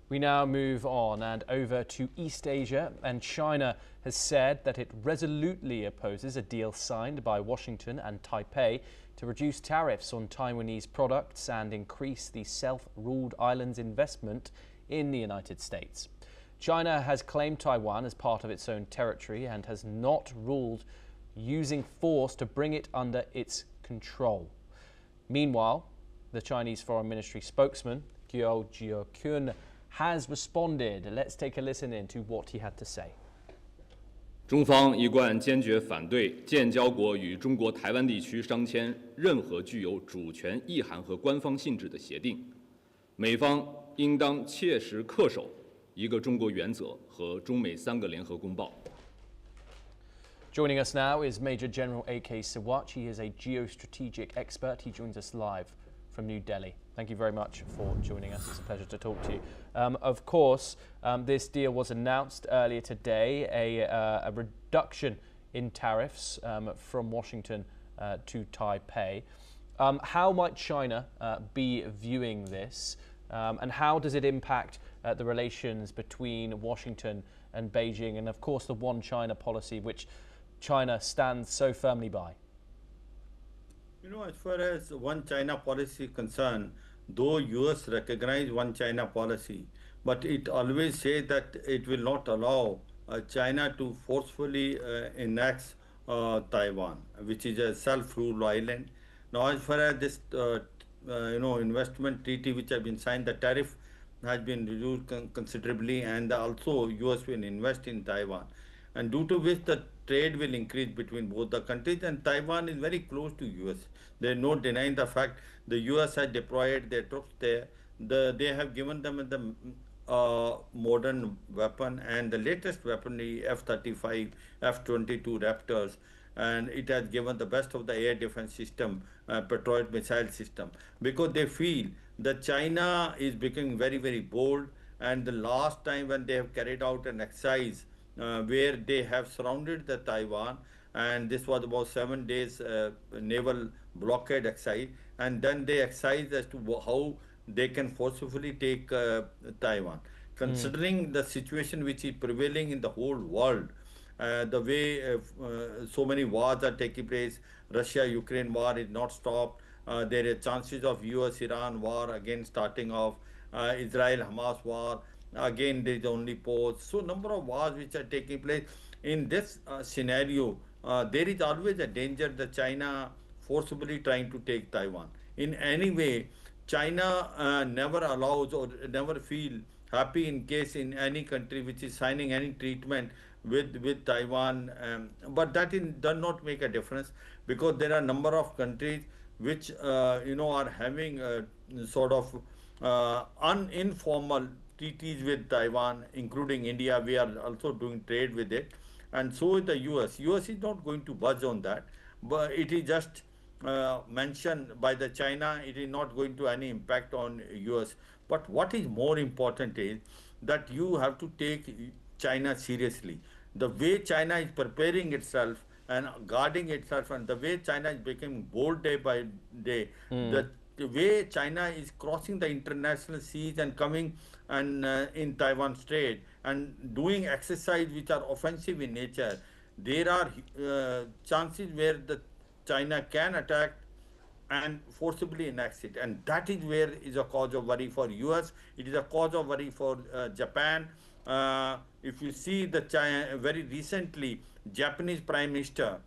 We now move on and over to East Asia, and China has said that it resolutely opposes a deal signed by Washington and Taipei to reduce tariffs on Taiwanese products and increase the self-ruled island's investment in the United States. China has claimed Taiwan as part of its own territory and has not ruled using force to bring it under its control. Meanwhile, the Chinese Foreign Ministry spokesman, Guo Jiakun, has responded. Let's take a listen into what he had to say. 中方一贯坚决反对建交国与中国台湾地区商签任何具有主权意涵和官方性质的协定。美方应当切实恪守一个中国原则和中美3个联合公报。 Joining us now is Major General A.K. Sawat. He is a geostrategic expert. He joins us live from New Delhi. Thank you very much for joining us. It's a pleasure to talk to you. Of course, this deal was announced earlier today, a reduction in tariffs from Washington to Taipei. How might China be viewing this, and how does it impact the relations between Washington and Beijing, and of course the One China policy, which China stands so firmly by? You know, as far as One China policy is concerned, though US recognize One China policy, but it always says that it will not allow China to forcefully annex Taiwan, which is a self-ruled island. Now, as far as this, investment treaty which has been signed, the tariff has been reduced considerably, and also US will invest in Taiwan, and due to which the trade will increase between both the countries, and Taiwan is very close to US. There is no denying the fact the US has deployed their troops there. They have given them the modern weapon, and the latest weapon, the F-35, F-22 Raptors, and it has given the best of the air defense system, Patriot missile system, because they feel that China is becoming very, very bold. And the last time when they have carried out an exercise where they have surrounded the Taiwan, and this was about 7 days naval blockade exercise, and then they exercised as to how they can forcefully take Taiwan. Considering the situation which is prevailing in the whole world, the way so many wars are taking place, Russia-Ukraine war is not stopped, there are chances of US-Iran war again starting off, Israel-Hamas war, again there is only pause. So number of wars which are taking place. In this scenario, there is always a danger that China forcibly trying to take Taiwan. In any way, China never allows or never feel happy in case in any country which is signing any treatment with Taiwan, but that does not make a difference, because there are a number of countries which are having sort of informal treaties with Taiwan, including India. We are also doing trade with it, and so is the US. US is not going to budge on that, but it is just mentioned by the China. It is not going to any impact on US. But what is more important is that you have to take China seriously. The way China is preparing itself and guarding itself, and the way China is becoming bold day by day, the way China is crossing the international seas and coming and in Taiwan Strait and doing exercise which are offensive in nature, there are chances where the China can attack and forcibly annex it, and that is where is a cause of worry for US. It is a cause of worry for Japan. If you see the China, very recently, Japanese Prime Minister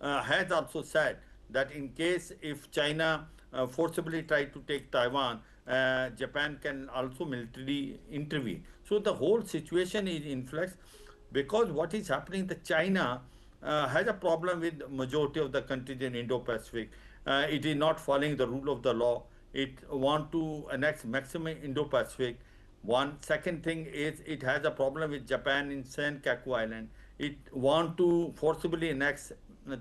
has also said that in case if China forcibly try to take Taiwan, Japan can also militarily intervene. So the whole situation is in flux, because what is happening, the China has a problem with majority of the countries in Indo-Pacific. It is not following the rule of the law. It want to annex maximum Indo-Pacific. One. Second thing is it has a problem with Japan in Senkaku Island. It want to forcibly annex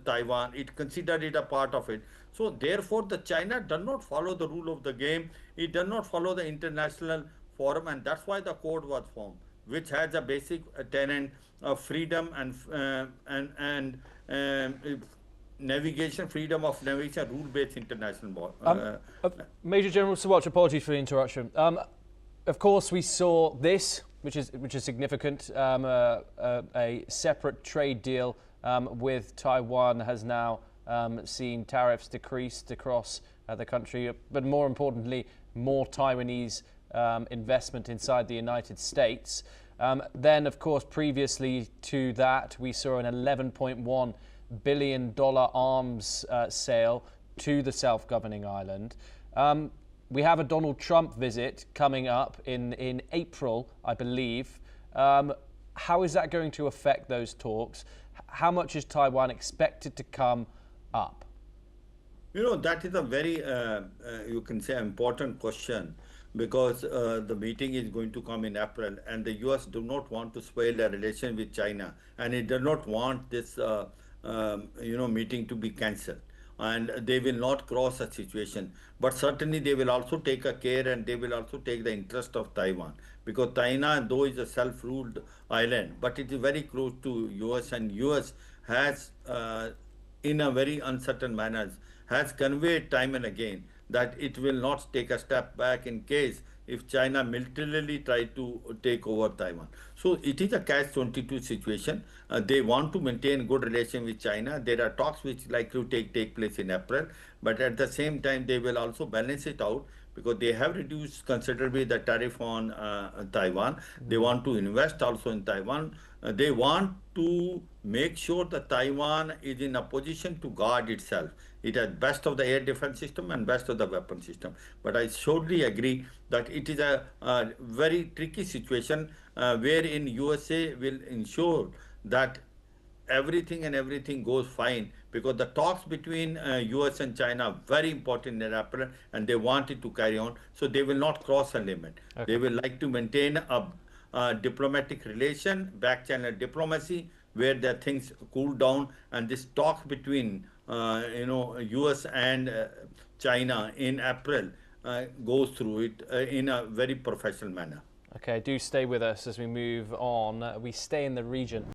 Taiwan. It considered it a part of it. So therefore, the China does not follow the rule of the game. It does not follow the international forum, and that's why the code was formed, which has a basic tenet of freedom and navigation, freedom of navigation, rule-based international law. Major General Sawat, apologies for the interruption. Of course, we saw this, which is significant. A separate trade deal with Taiwan has now seen tariffs decreased across the country, but more importantly, more Taiwanese investment inside the United States. Then, of course, previously to that, we saw an $11.1 billion arms sale to the self-governing island. We have a Donald Trump visit coming up in April, I believe. How is that going to affect those talks? How much is Taiwan expected to come up? That is a very, you can say, important question, because the meeting is going to come in April, and the US do not want to spoil their relation with China, and it does not want this, meeting to be cancelled. And they will not cross a situation, but certainly they will also take a care, and they will also take the interest of Taiwan, because China, though is a self-ruled island, but it is very close to US, and US has, in a very uncertain manner, has conveyed time and again that it will not take a step back in case if China militarily try to take over Taiwan. So it is a catch-22 situation. They want to maintain good relation with China. There are talks which likely to take place in April, but at the same time they will also balance it out, because they have reduced considerably the tariff on Taiwan. They want to invest also in Taiwan. They want to make sure that Taiwan is in a position to guard itself. It has best of the air defense system and best of the weapon system. But I surely agree that it is a very tricky situation wherein USA will ensure that everything goes fine, because the talks between US and China are very important in April, and they want it to carry on, so they will not cross a limit. Okay. They will like to maintain a diplomatic relation, back channel diplomacy, where the things cool down, and this talk between US and China in April goes through it in a very professional manner. Okay, do stay with us as we move on. We stay in the region.